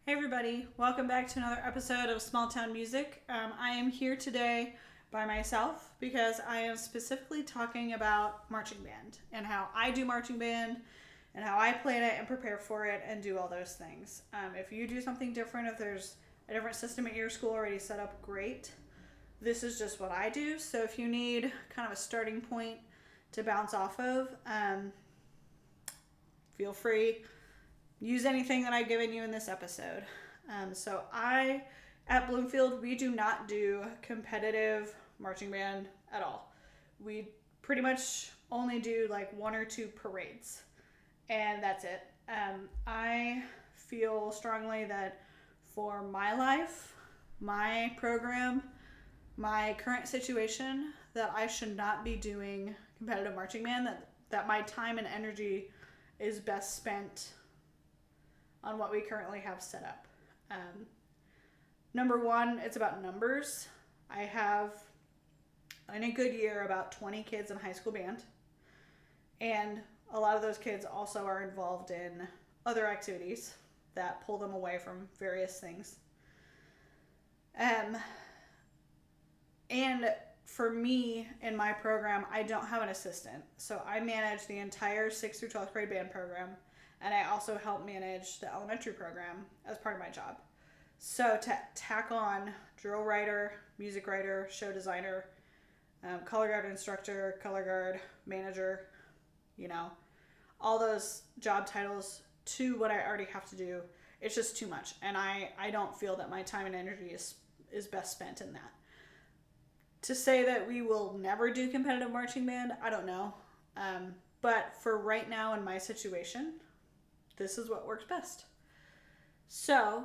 Hey everybody, welcome back to another episode of Small Town Music. I am here today by myself because I am specifically talking about marching band and how I do marching band and how I plan it and prepare for it and do all those things. If you do something different, if there's a different system at your school already set up, great. This is just what I do, so if you need kind of a starting point to bounce off of, feel free. Use anything that I've given you in this episode. At Bloomfield, we do not do competitive marching band at all. We pretty much only do like one or two parades, and that's it. I feel strongly that for my life, my program, my current situation, that I should not be doing competitive marching band, that my time and energy is best spent on what we currently have set up. Number one, it's about numbers. I have, in a good year, about 20 kids in high school band. And a lot of those kids also are involved in other activities that pull them away from various things. And for me, in my program, I don't have an assistant. So I manage the entire 6th through 12th grade band program. And I also help manage the elementary program as part of my job. So to tack on drill writer, music writer, show designer, color guard instructor, color guard manager, all those job titles to what I already have to do, it's just too much. And I don't feel that my time and energy is best spent in that. To say that we will never do competitive marching band, I don't know. But for right now in my situation, this is what works best. So,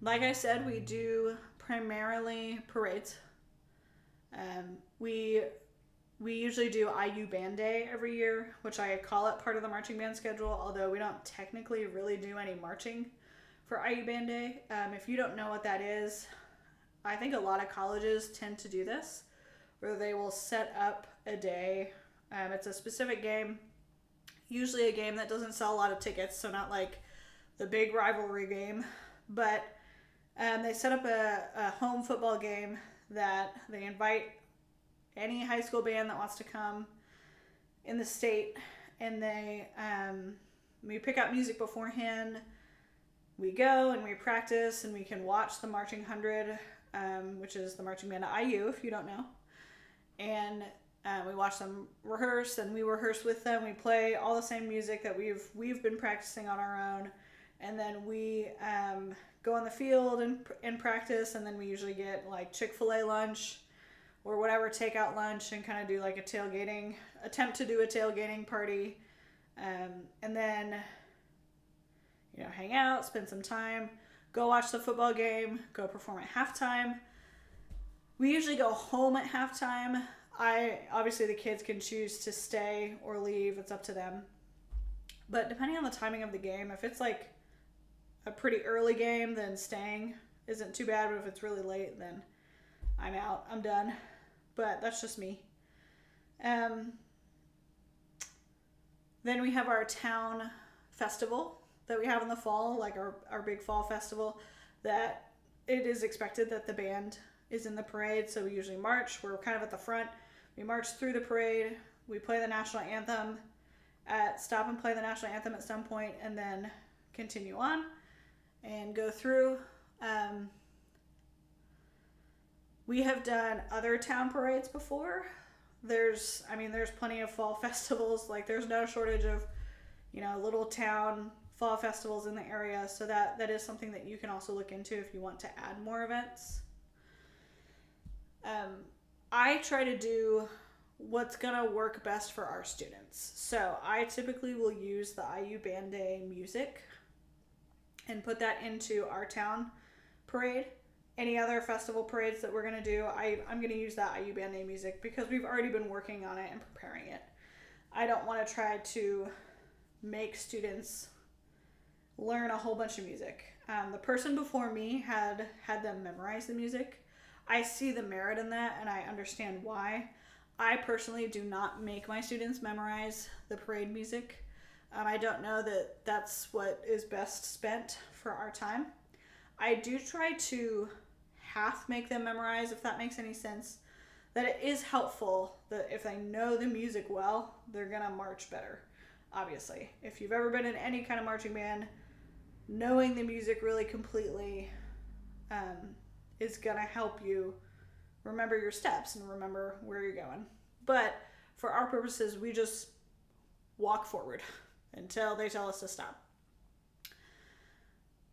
like I said, we do primarily parades. We usually do IU Band Day every year, which I call it part of the marching band schedule, although we don't technically really do any marching for IU Band Day. If you don't know what that is, I think a lot of colleges tend to do this, where they will set up a day. It's a specific game, usually a game that doesn't sell a lot of tickets, so not like the big rivalry game, but they set up a home football game that they invite any high school band that wants to come in the state, and we pick out music beforehand. We go and we practice, and we can watch the Marching 100, which is the marching band at IU, if you don't know, and we watch them rehearse, and we rehearse with them. We play all the same music that we've been practicing on our own, and then we go on the field and practice, and then we usually get like Chick-fil-A lunch or whatever takeout lunch, and kind of do like attempt to do a tailgating party, and then hang out, spend some time, go watch the football game, go perform at halftime. We usually go home at halftime. Obviously the kids can choose to stay or leave, it's up to them. But depending on the timing of the game, if it's like a pretty early game, then staying isn't too bad, but if it's really late, then I'm out, I'm done. But that's just me. Then we have our town festival that we have in the fall, like our big fall festival, that it is expected that the band is in the parade, so we usually march. We're kind of at the front. We march through the parade. We play the national anthem, stop and play the national anthem at some point, and then continue on and go through. We have done other town parades before. There's plenty of fall festivals. Like there's no shortage of, little town fall festivals in the area. So that is something that you can also look into if you want to add more events. I try to do what's gonna work best for our students. So I typically will use the IU Band Day music and put that into our town parade. Any other festival parades that we're gonna do, I'm gonna use that IU Band Day music because we've already been working on it and preparing it. I don't want to try to make students learn a whole bunch of music. The person before me had them memorize the music. I see the merit in that, and I understand why. I personally do not make my students memorize the parade music. I don't know that that's what is best spent for our time. I do try to half make them memorize, if that makes any sense. That it is helpful that if they know the music well, they're going to march better, obviously. If you've ever been in any kind of marching band, knowing the music really completely is going to help you remember your steps and remember where you're going. But for our purposes, we just walk forward until they tell us to stop.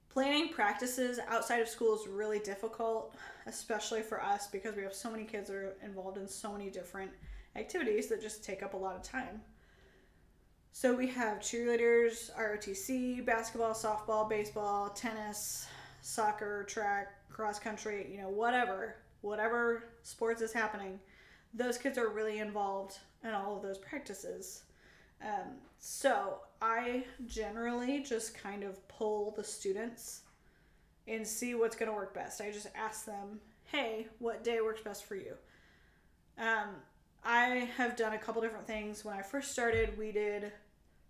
Planning practices outside of school is really difficult, especially for us because we have so many kids that are involved in so many different activities that just take up a lot of time. So we have cheerleaders, ROTC, basketball, softball, baseball, tennis, soccer, track, cross country, whatever sports is happening. Those kids are really involved in all of those practices. So I generally just kind of pull the students and see what's going to work best. I just ask them, hey, what day works best for you? I have done a couple different things. When I first started, we did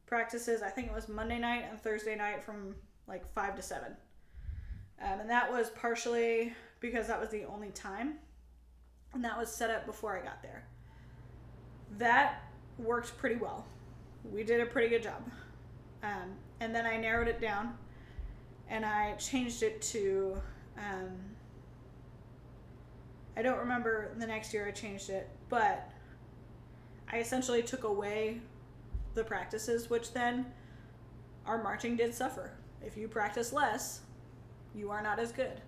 practices, I think it was Monday night and Thursday night from like 5 to 7. And that was partially because that was the only time. And that was set up before I got there. That worked pretty well. We did a pretty good job. And then I narrowed it down and I changed it to, I don't remember the next year I changed it, but I essentially took away the practices, which then our marching did suffer. If you practice less, you are not as good.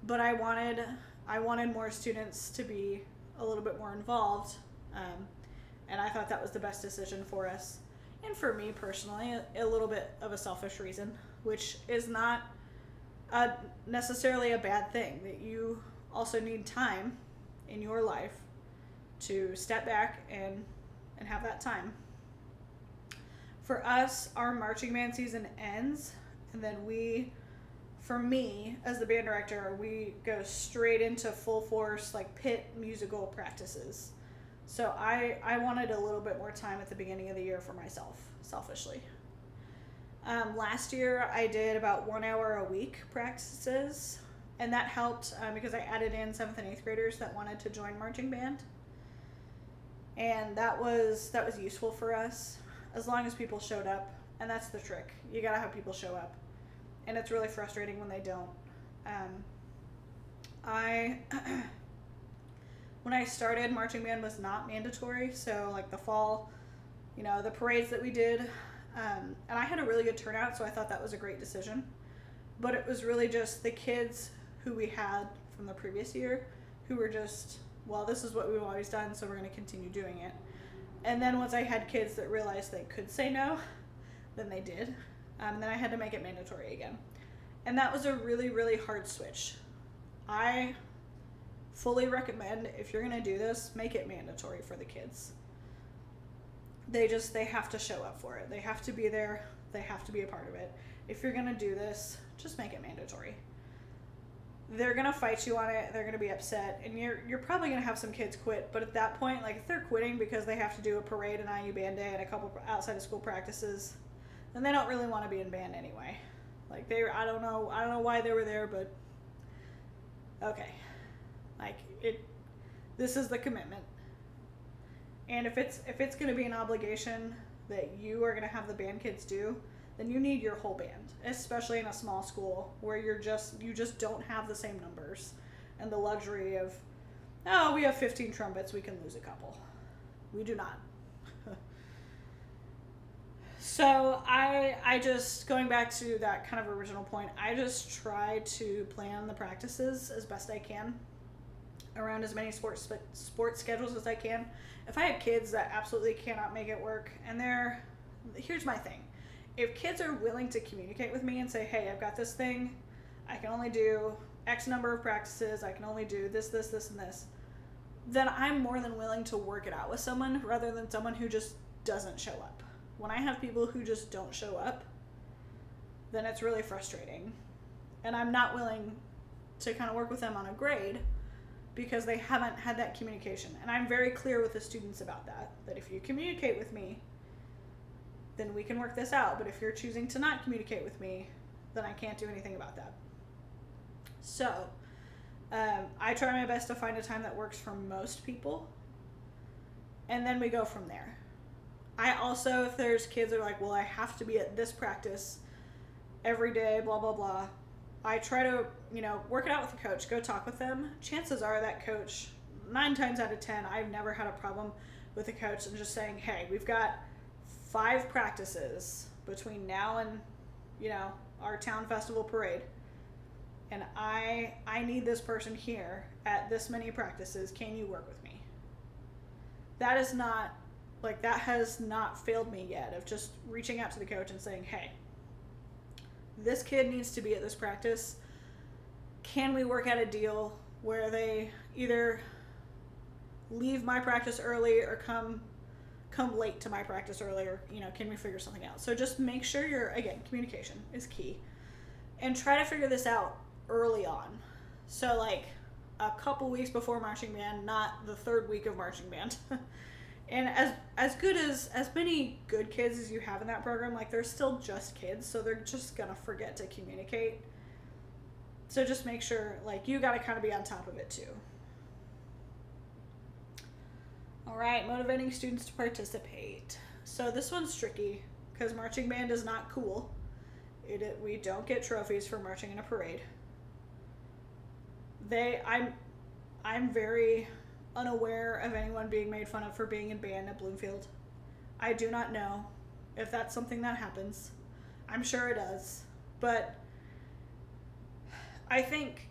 But I wanted more students to be a little bit more involved, and I thought that was the best decision for us. And for me personally, a little bit of a selfish reason, which is not necessarily a bad thing, that you also need time in your life to step back and have that time. For us, our marching band season ends, and then for me, as the band director, we go straight into full force, like pit musical practices. So I wanted a little bit more time at the beginning of the year for myself, selfishly. Last year, I did about 1 hour a week practices, and that helped because I added in 7th and 8th graders that wanted to join marching band. And that was useful for us, as long as people showed up. And that's the trick. You gotta have people show up. And it's really frustrating when they don't. When I started, marching band was not mandatory. So like the fall, the parades that we did, and I had a really good turnout, so I thought that was a great decision. But it was really just the kids who we had from the previous year who were just, well, this is what we've always done, so we're going to continue doing it. And then once I had kids that realized they could say no, then they did. Then I had to make it mandatory again. And that was a really, really hard switch. I fully recommend, if you're going to do this, make it mandatory for the kids. They have to show up for it. They have to be there. They have to be a part of it. If you're going to do this, just make it mandatory. They're going to fight you on it. They're going to be upset. And you're probably going to have some kids quit. But at that point, like if they're quitting because they have to do a parade and IU band day and a couple outside of school practices, then they don't really want to be in band anyway. Like I don't know why they were there, but okay. This is the commitment. And if it's going to be an obligation that you are going to have the band kids do, then you need your whole band, especially in a small school where you just don't have the same numbers and the luxury of, oh, we have 15 trumpets, we can lose a couple. We do not. So I just, going back to that kind of original point, I just try to plan the practices as best I can around as many sports schedules as I can. If I have kids that absolutely cannot make it work, and here's my thing. If kids are willing to communicate with me and say, hey, I've got this thing, I can only do X number of practices, I can only do this, and this, then I'm more than willing to work it out with someone rather than someone who just doesn't show up. When I have people who just don't show up, then it's really frustrating. And I'm not willing to kind of work with them on a grade because they haven't had that communication. And I'm very clear with the students about that if you communicate with me, then we can work this out. But if you're choosing to not communicate with me, then I can't do anything about that. So I try my best to find a time that works for most people, and then we go from there. I also, if there's kids that are like, well, I have to be at this practice every day, blah, blah, blah, I try to, work it out with the coach, go talk with them. Chances are that coach, 9 times out of 10, I've never had a problem with the coach and just saying, hey, we've got 5 practices between now and, our town festival parade. And I need this person here at this many practices. Can you work with me? That is not, that has not failed me yet, of just reaching out to the coach and saying, hey, this kid needs to be at this practice. Can we work out a deal where they either leave my practice early or come late to my practice earlier? Can we figure something out? So just make sure communication is key. And try to figure this out early on. So a couple weeks before marching band, not the 3rd week of marching band. And as many good kids as you have in that program, they're still just kids, so they're just gonna forget to communicate. So just make sure, you gotta kind of be on top of it too. All right, motivating students to participate. So this one's tricky because marching band is not cool. We don't get trophies for marching in a parade. I'm very unaware of anyone being made fun of for being in band at Bloomfield. I do not know if that's something that happens. I'm sure it does. But I think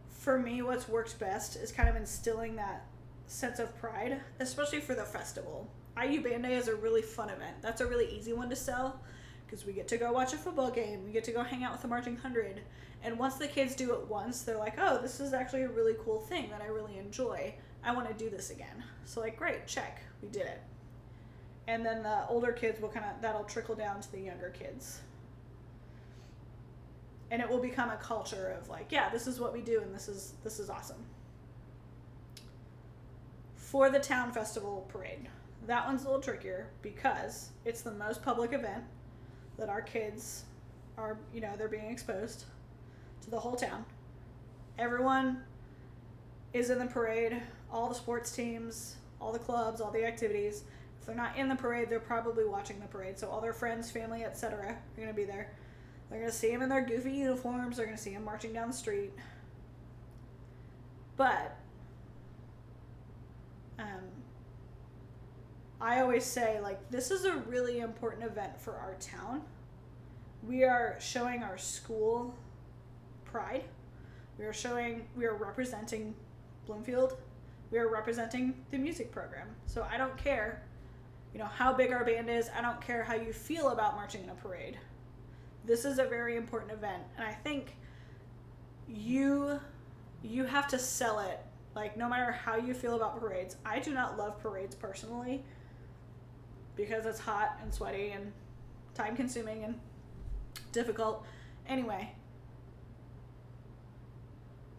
for me what's worked best is kind of instilling that sense of pride, especially for the festival. IU Band Day is a really fun event. That's a really easy one to sell because we get to go watch a football game. We get to go hang out with the Marching 100. And once the kids do it once, they're like, oh, this is actually a really cool thing that I really enjoy. I want to do this again. So great, check, we did it. And then the older kids that'll trickle down to the younger kids. And it will become a culture of yeah, this is what we do and this is awesome. For the town festival parade, that one's a little trickier because it's the most public event that our kids are, they're being exposed to the whole town. Everyone is in the parade, all the sports teams, all the clubs, all the activities. If they're not in the parade, they're probably watching the parade. So all their friends, family, etc. are going to be there. They're going to see them in their goofy uniforms. They're going to see them marching down the street. But I always say, this is a really important event for our town. We are showing our school pride. We are representing Bloomfield. We are representing the music program. So I don't care, how big our band is. I don't care how you feel about marching in a parade. This is a very important event. And I think you have to sell it. No matter how you feel about parades. I do not love parades personally because it's hot and sweaty and time consuming and difficult. Anyway.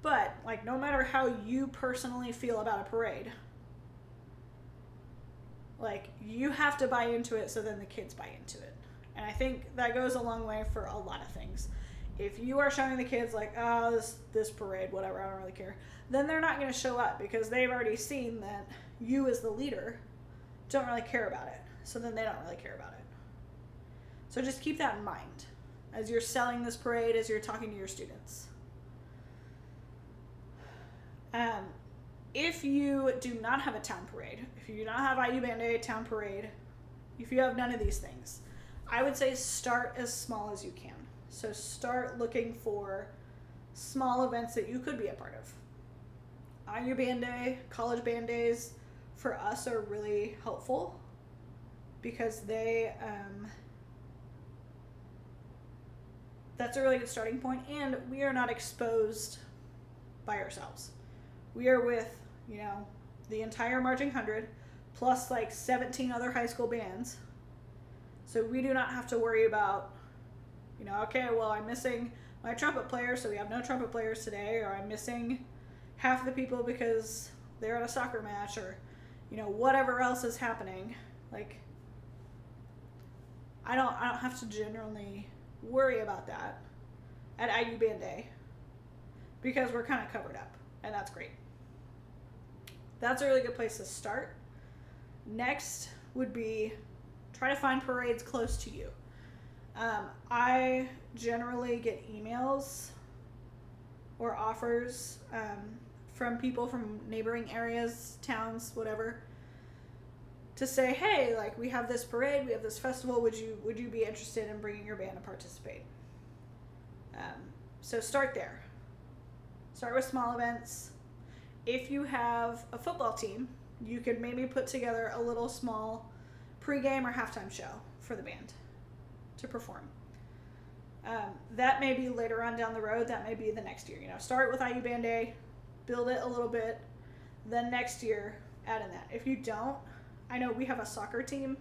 But, no matter how you personally feel about a parade, you have to buy into it so then the kids buy into it. And I think that goes a long way for a lot of things. If you are showing the kids, this parade, whatever, I don't really care, then they're not going to show up because they've already seen that you as the leader don't really care about it. So then they don't really care about it. So just keep that in mind as you're selling this parade, as you're talking to your students. If you do not have a town parade, if you do not have IU Band Day, town parade, if you have none of these things, I would say start as small as you can. So start looking for small events that you could be a part of. IU Band Day, college band days, for us are really helpful because that's a really good starting point, and we are not exposed by ourselves. We are with, the entire Marching 100 plus 17 other high school bands. So we do not have to worry about, okay, well, I'm missing my trumpet player, so we have no trumpet players today, or I'm missing half the people because they're at a soccer match, or, whatever else is happening. I don't have to generally worry about that at IU Band Day because we're kind of covered up, and that's great. That's a really good place to start. Next would be try to find parades close to you. I generally get emails or offers from people from neighboring areas, towns, whatever, to say, hey, like, we have this parade, we have this festival, would you be interested in bringing your band to participate? So start there. Start with small events. If you have a football team, you could maybe put together a little small pregame or halftime show for the band to perform. That may be later on down the road. That may be the next year. Start with IU Band Day, build it a little bit, then next year add in that. If you don't, I know we have a soccer team.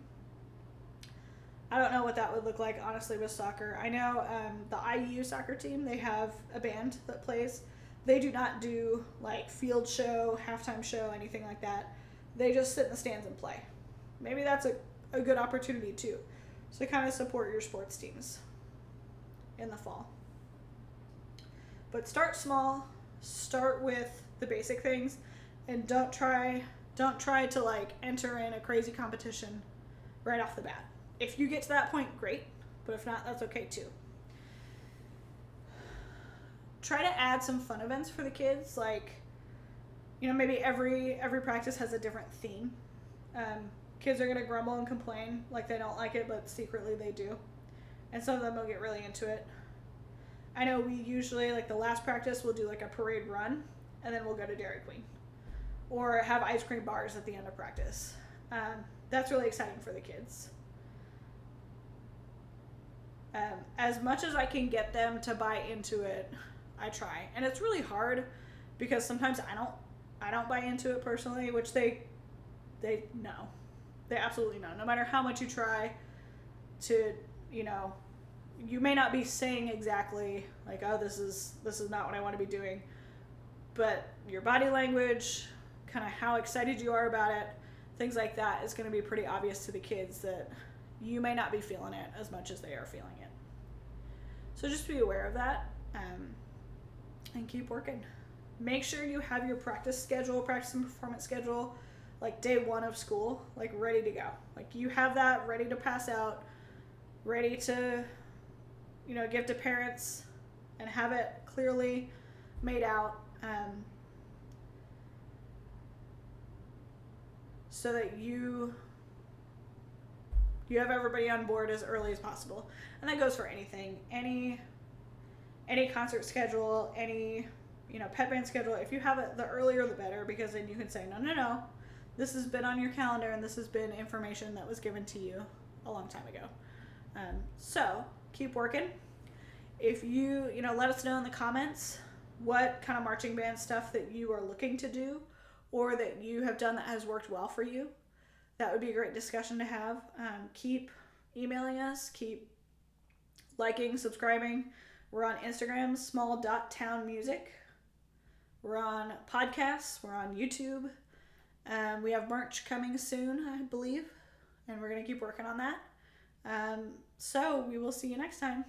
I don't know what that would look like, honestly, with soccer. I know the IU soccer team, they have a band that plays. They do not do like field show, halftime show, anything like that. They just sit in the stands and play. Maybe that's a good opportunity too. So kind of support your sports teams in the fall. But start small, start with the basic things, and don't try to like enter in a crazy competition right off the bat. If you get to that point, great, but if not, that's okay too. Try to add some fun events for the kids, like, maybe every practice has a different theme. Kids are going to grumble and complain like they don't like it, but secretly they do. And some of them will get really into it. I know we usually, like the last practice, we'll do like a parade run, and then we'll go to Dairy Queen. Or have ice cream bars at the end of practice. That's really exciting for the kids. As much as I can get them to buy into it, I try. And it's really hard because sometimes I don't buy into it personally, which they know. They absolutely know. No matter how much you try to, you may not be saying exactly like, oh, this is not what I want to be doing. But your body language, kind of how excited you are about it, things like that is going to be pretty obvious to the kids that you may not be feeling it as much as they are feeling it. So just be aware of that and keep working. Make sure you have your practice and performance schedule, like day one of school, like ready to go. Like you have that ready to pass out, ready to, give to parents and have it clearly made out. So that you have everybody on board as early as possible. And that goes for anything, any concert schedule, any, pep band schedule. If you have it, the earlier the better, because then you can say, no, this has been on your calendar and this has been information that was given to you a long time ago. So keep working. If you, let us know in the comments what kind of marching band stuff that you are looking to do or that you have done that has worked well for you. That would be a great discussion to have. Keep emailing us, keep liking, subscribing. We're on Instagram, small.townmusic. We're on podcasts. We're on YouTube. We have merch coming soon, I believe, and we're going to keep working on that. So we will see you next time.